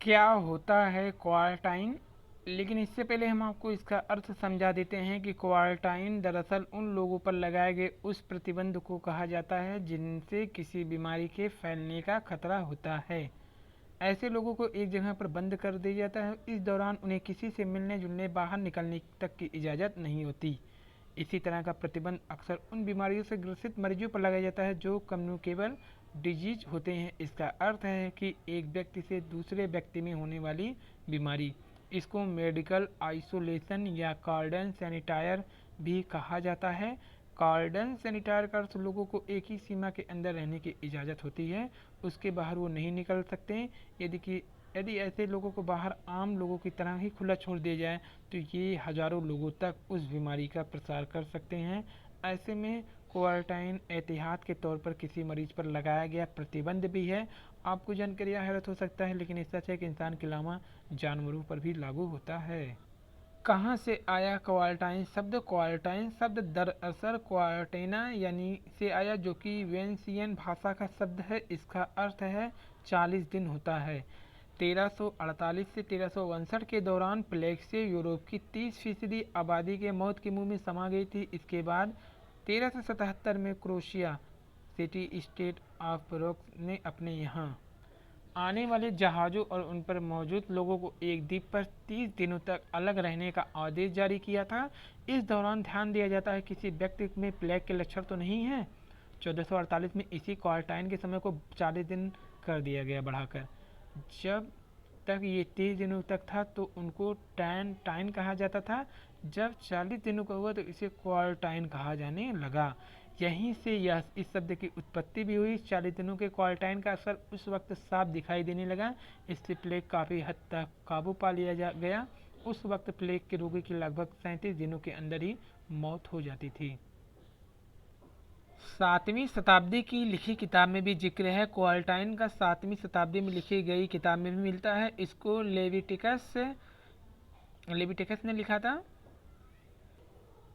क्या होता है क्वारंटाइन। लेकिन इससे पहले हम आपको इसका अर्थ समझा देते हैं कि क्वारंटाइन दरअसल उन लोगों पर लगाए गए उस प्रतिबंध को कहा जाता है जिनसे किसी बीमारी के फैलने का खतरा होता है। ऐसे लोगों को एक जगह पर बंद कर दिया जाता है। इस दौरान उन्हें किसी से मिलने जुलने बाहर निकलने तक की इजाज़त नहीं होती। इसी तरह का प्रतिबंध अक्सर उन बीमारियों से ग्रसित मरीजों पर लगाया जाता है जो कम्युनिकेबल डिजीज होते हैं। इसका अर्थ है कि एक व्यक्ति से दूसरे व्यक्ति में होने वाली बीमारी। इसको मेडिकल आइसोलेशन या कार्डन सैनिटायर भी कहा जाता है। कार्डन सैनिटायर का अर्थ लोगों को एक ही सीमा के अंदर रहने की इजाज़त होती है, उसके बाहर वो नहीं निकल सकते। यदि ऐसे लोगों को बाहर आम लोगों की तरह ही खुला छोड़ दिया जाए तो ये हजारों लोगों तक उस बीमारी का प्रसार कर सकते हैं। ऐसे में क्वारंटाइन एहतियात के तौर पर किसी मरीज पर लगाया गया प्रतिबंध भी है। आपको जानकर यह हैरत हो सकता है, लेकिन ये सच है कि इंसान के अलावा जानवरों पर भी लागू होता है। कहाँ से आया क्वारंटाइन शब्द। क्वारंटाइन शब्द दरअसल क्वारटेना यानी से आया, जो कि वेनेशियन भाषा का शब्द है। इसका अर्थ है 40 दिन होता है। 1348 से 1362 के दौरान प्लेग से यूरोप की 30% आबादी के मौत के मुंह में समा गई थी। इसके बाद 1377 में क्रोशिया सिटी स्टेट ऑफ प्रोक्स ने अपने यहाँ आने वाले जहाज़ों और उन पर मौजूद लोगों को एक द्वीप पर 30 दिनों तक अलग रहने का आदेश जारी किया था। इस दौरान ध्यान दिया जाता है किसी व्यक्ति में प्लेग के लक्षण तो नहीं है। 1448 में इसी क्वारंटाइन के समय को 40 दिन कर दिया गया बढ़ाकर। जब तक ये 30 दिनों तक था तो उनको टाइन कहा जाता था। जब 40 दिनों का हुआ तो इसे क्वारंटाइन कहा जाने लगा। यहीं से यह इस शब्द की उत्पत्ति भी हुई। 40 दिनों के क्वारंटाइन का असर उस वक्त साफ दिखाई देने लगा। इससे प्लेग काफ़ी हद तक काबू पा लिया जा गया। उस वक्त प्लेग के रोगी की लगभग 37 दिनों के अंदर ही मौत हो जाती थी। 7वीं शताब्दी की लिखी किताब में भी जिक्र है क्वारंटाइन का। 7वीं शताब्दी में लिखी गई किताब में भी मिलता है। इसको लेविटिकस लेविटिकस ने लिखा था।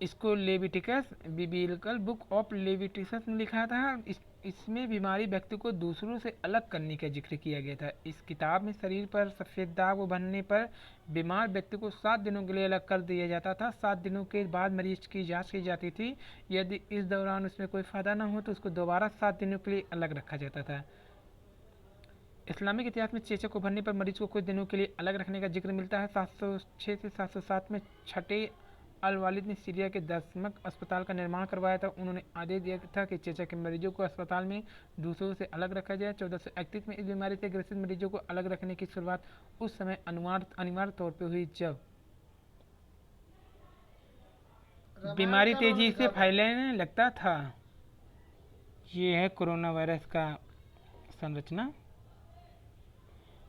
इसको लेविटिकस बिबिलिकल बुक ऑफ लेविटिकस ने लिखा था। इसमें बीमारी व्यक्ति को दूसरों से अलग करने का जिक्र किया गया था। इस किताब में शरीर पर सफ़ेद दाग बनने पर बीमार व्यक्ति को 7 दिनों के लिए अलग कर दिया जाता था। 7 दिनों के बाद मरीज की जांच की जाती थी। यदि इस दौरान उसमें कोई फ़ायदा न हो तो उसको दोबारा 7 दिनों के लिए अलग रखा जाता था। इस्लामिक इतिहास में चेचक उभरने पर मरीज को कुछ दिनों के लिए अलग रखने का जिक्र मिलता है। 706 से 707 में छठे अल वालिद ने सीरिया के दमश्क अस्पताल का निर्माण करवाया था। उन्होंने आदेश दिया था कि चेचक के मरीजों को अस्पताल में दूसरों से अलग रखा जाए। 1431 में इस बीमारी से ग्रसित मरीजों को अलग रखने की शुरुआत उस समय अनिवार्य तौर पर हुई जब बीमारी तेजी से फैलने लगता था। ये है कोरोना वायरस का संरचना।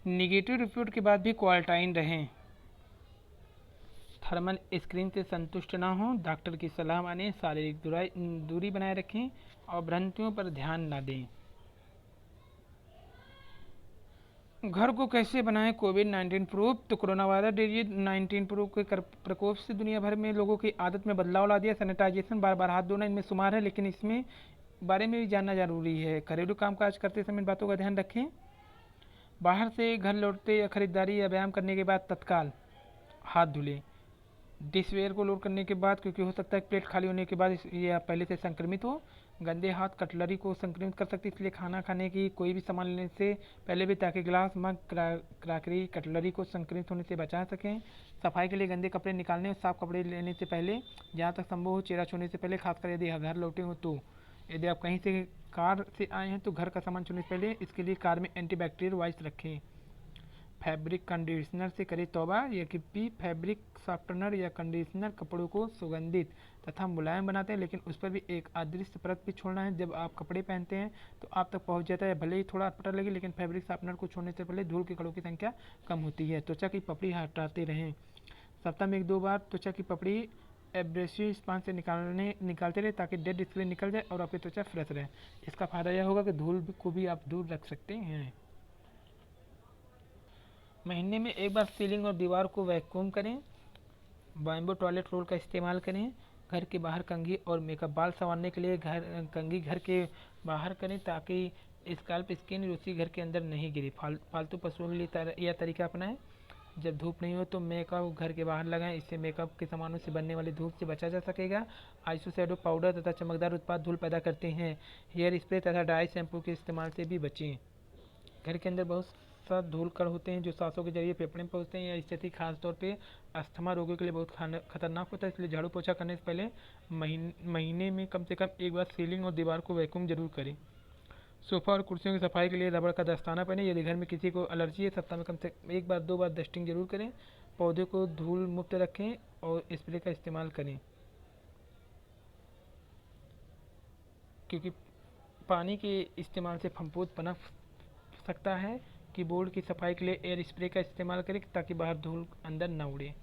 निगेटिव रिपोर्ट के बाद भी क्वारंटाइन रहें। थर्मल स्क्रीन से संतुष्ट न हों, डॉक्टर की सलाह मानें, शारीरिक दूरी बनाए रखें और भ्रांतियों पर ध्यान न दें। घर को कैसे बनाएं कोविड-19 प्रूफ। तो कोरोना वायरस डिजीज 19 प्रूफ के प्रकोप से दुनिया भर में लोगों की आदत में बदलाव ला दिया। सैनिटाइजेशन, बार बार हाथ धोना इनमें शुमार है, लेकिन इसमें बारे में भी जानना जरूरी है। घरेलू कामकाज करते समय इन बातों का ध्यान रखें। बाहर से घर लौटते या खरीदारी या व्यायाम करने के बाद तत्काल हाथ धुलें। डिशवेयर को लोड करने के बाद, क्योंकि हो सकता है प्लेट खाली होने के बाद या पहले से संक्रमित हो। गंदे हाथ कटलरी को संक्रमित कर सकते, इसलिए खाना खाने की कोई भी सामान लेने से पहले भी, ताकि ग्लास, मग, क्रॉकरी, कटलरी को संक्रमित होने से बचा सकें। सफाई के लिए गंदे कपड़े निकालने और साफ कपड़े लेने से पहले, जहाँ तक संभव हो चेहरा छूने से पहले, खासकर यदि घर लौटे हो तो। यदि आप कहीं से कार से आए हैं तो घर का सामान छूने से पहले इसके लिए कार में एंटीबैक्टीरियल वाइप्स रखें। फैब्रिक कंडीशनर से करें तौबा। यह कि भी फैब्रिक सॉफ्टनर या कंडीशनर कपड़ों को सुगंधित तथा मुलायम बनाते हैं, लेकिन उस पर भी एक अदृश्य परत भी छोड़ना है। जब आप कपड़े पहनते हैं तो आप तक पहुंच जाता है, भले ही थोड़ा अटपटा लगे, लेकिन फैब्रिक सॉफ्टनर को छोड़ने से पहले धूल के कणों की संख्या कम होती है। त्वचा की पपड़ी हटाते रहें। सप्ताह में 1-2 बार त्वचा की पपड़ी एब्रेसिव स्पंज से निकालते रहे, ताकि डेड स्किन निकल जाए और आपकी त्वचा फ्रेश रहे। इसका फ़ायदा यह होगा कि धूल को भी आप दूर रख सकते हैं। महीने में एक बार सीलिंग और दीवार को वैक्यूम करें। बैम्बू टॉयलेट रोल का इस्तेमाल करें। घर के बाहर कंघी और मेकअप बाल संवारने के लिए कंघी घर के बाहर करें, ताकि स्काल्प स्किन रोसी घर के अंदर नहीं गिरी। पालतू पशुओं के लिए यह तरीका अपनाएं। जब धूप नहीं हो तो मेकअप घर के बाहर लगाएं, इससे मेकअप के सामानों से बनने वाली धूप से बचा जा सकेगा। आईशो शैडो पाउडर तथा चमकदार उत्पाद धूल पैदा करते हैं। हेयर स्प्रे तथा ड्राई शैम्पू के इस्तेमाल से भी बचें। घर के अंदर बहुत सा धूल कण होते हैं जो सांसों के जरिए फेफड़े में पहुंचते हैं। यह स्थिति खासतौर पे अस्थमा रोगियों के लिए बहुत खतरनाक होता है, इसलिए झाड़ू पोछा करने से पहले महीने में कम से कम एक बार सीलिंग और दीवार को वैक्यूम जरूर करें। सोफा और कुर्सियों की सफाई के लिए रबड़ का दस्ताना पहने। यदि घर में किसी को एलर्जी है, सप्ताह में कम से एक बार 2 बार डस्टिंग जरूर करें। पौधे को धूल मुक्त रखें और स्प्रे का इस्तेमाल करें, क्योंकि पानी के इस्तेमाल से फफूंद पनप सकता है। कीबोर्ड की सफाई के लिए एयर स्प्रे का इस्तेमाल करें ताकि बाहर धूल अंदर न उड़े।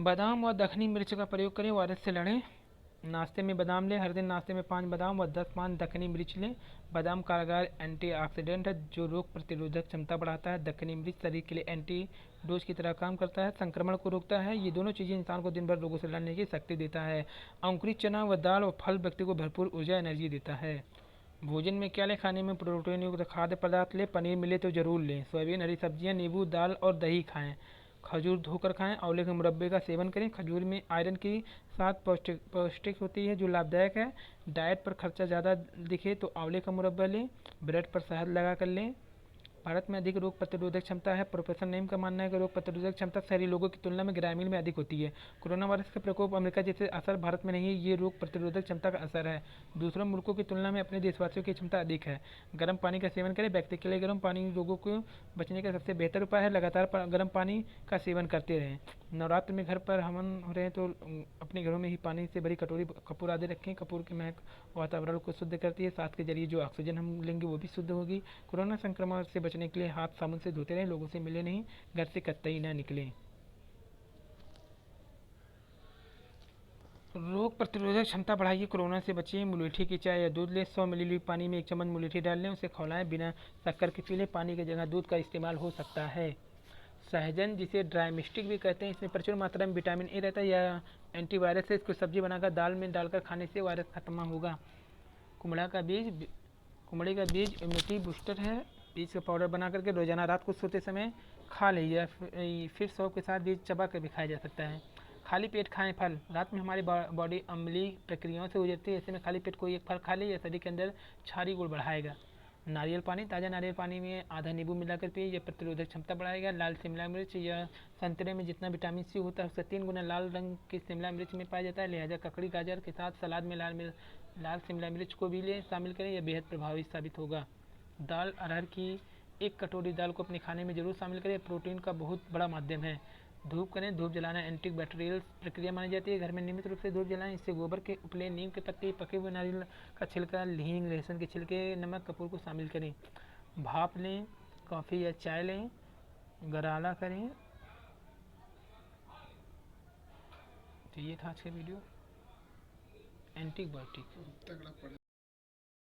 बादाम और दखनी मिर्च का प्रयोग करें, वायरस से लड़ें। नाश्ते में बादाम लें, हर दिन नाश्ते में 5 बादाम और 10 पान दखनी मिर्च लें। बादाम कारगर एंटीऑक्सीडेंट है जो रोग प्रतिरोधक क्षमता बढ़ाता है। दखनी मिर्च शरीर के लिए एंटीडोज की तरह काम करता है, संक्रमण को रोकता है। ये दोनों चीज़ें इंसान को दिन भर रोगों से लड़ने की शक्ति देता है। अंकुरित चना व दाल और फल व्यक्ति को भरपूर ऊर्जा एनर्जी देता है। भोजन में क्या लें? खाने में प्रोटीन युक्त खाद्य पदार्थ लें, पनीर मिले तो ज़रूर लें। सोयाबीन, हरी सब्जियां, नींबू, दाल और दही खाएं। खजूर धोकर खाएं। आंवले के मुरब्बे का सेवन करें। खजूर में आयरन की साथ पौष्टिक होती है जो लाभदायक है। डाइट पर खर्चा ज़्यादा दिखे तो आंवले का मुरब्बा लें। ब्रेड पर शहद लगा कर लें। भारत में अधिक रोग प्रतिरोधक क्षमता है। प्रोफेसर नेम का मानना है कि रोग प्रतिरोधक क्षमता शहरी लोगों की तुलना में ग्रामीण में अधिक होती है। कोरोना वायरस का प्रकोप अमेरिका जैसे असर भारत में नहीं है, ये रोग प्रतिरोधक क्षमता का असर है। दूसरों मुल्कों की तुलना में अपने देशवासियों की क्षमता अधिक है। गर्म पानी का सेवन करें। व्यक्ति के लिए गर्म पानी रोगों को बचने का सबसे बेहतर उपाय है। लगातार गर्म पानी का सेवन करते रहें। नवरात्र में घर पर हवन हो रहे हैं तो अपने घरों में ही पानी से भरी कटोरी कपूर आदि रखें। कपूर की महक वातावरण को शुद्ध करती है, सांस के जरिए जो ऑक्सीजन हम लेंगे वो भी शुद्ध होगी। कोरोना संक्रमण से बचने के लिए हाथ साबुन से धोते रहें। लोगों से मिले नहीं, घर से कतई ना निकलें। रोग प्रतिरोधक क्षमता बढ़ाइए, कोरोना से बचिए। मुलेठी की चाय या दूध लें। 100 मिलीलीटर पानी में 1 चम्मच मुलेठी डाल लें, उसे खौलाएं। बिना शक्कर के पी लें। पानी की जगह दूध का इस्तेमाल हो सकता है। सहजन, जिसे ड्राई मिस्टिक भी कहते हैं, इसमें प्रचुर मात्रा में विटामिन ए रहता है। यह एंटीवायरस है। इसको सब्जी बनाकर दाल में डालकर खाने से वायरस खत्म होगा। कुमड़े का बीज इम्यूनिटी बूस्टर है। बीज का पाउडर बना करके रोजाना रात को सोते समय खा लीजिए, फिर सौंफ के साथ बीज चबा कर भी खाया जा सकता है। खाली पेट खाएं फल। रात में हमारी बॉडी अम्लीय प्रक्रियाओं से गुजरती है, ऐसे में खाली पेट कोई एक फल खा ले, यह शरीर के अंदर क्षारीय गुण बढ़ाएगा। नारियल पानी, ताज़ा नारियल पानी में आधा नींबू मिलाकर पिए, यह प्रतिरोधक क्षमता बढ़ाएगा। लाल शिमला मिर्च, यह संतरे में जितना विटामिन सी होता है उससे 3 गुना लाल रंग की शिमला मिर्च में पाया जाता है। लिहाजा ककड़ी गाजर के साथ सलाद में लाल शिमला मिर्च को भी शामिल करें, यह बेहद प्रभावी साबित होगा। दाल, अरहर की 1 कटोरी दाल को अपने खाने में जरूर शामिल करें, प्रोटीन का बहुत बड़ा माध्यम है। धूप करें। धूप जलाना एंटीबैक्टीरियल प्रक्रिया मानी जाती है। घर में नियमित रूप से धूप जलाएं, इससे गोबर के उपले, नीम के पत्ते, पके हुए नारियल का छिलका, हींग, लहसुन के छिलके, नमक, कपूर को शामिल करें। भाप लें, कॉफ़ी या चाय लें, गरारा करें। तो ये था आज का वीडियो एंटीबायोटिक।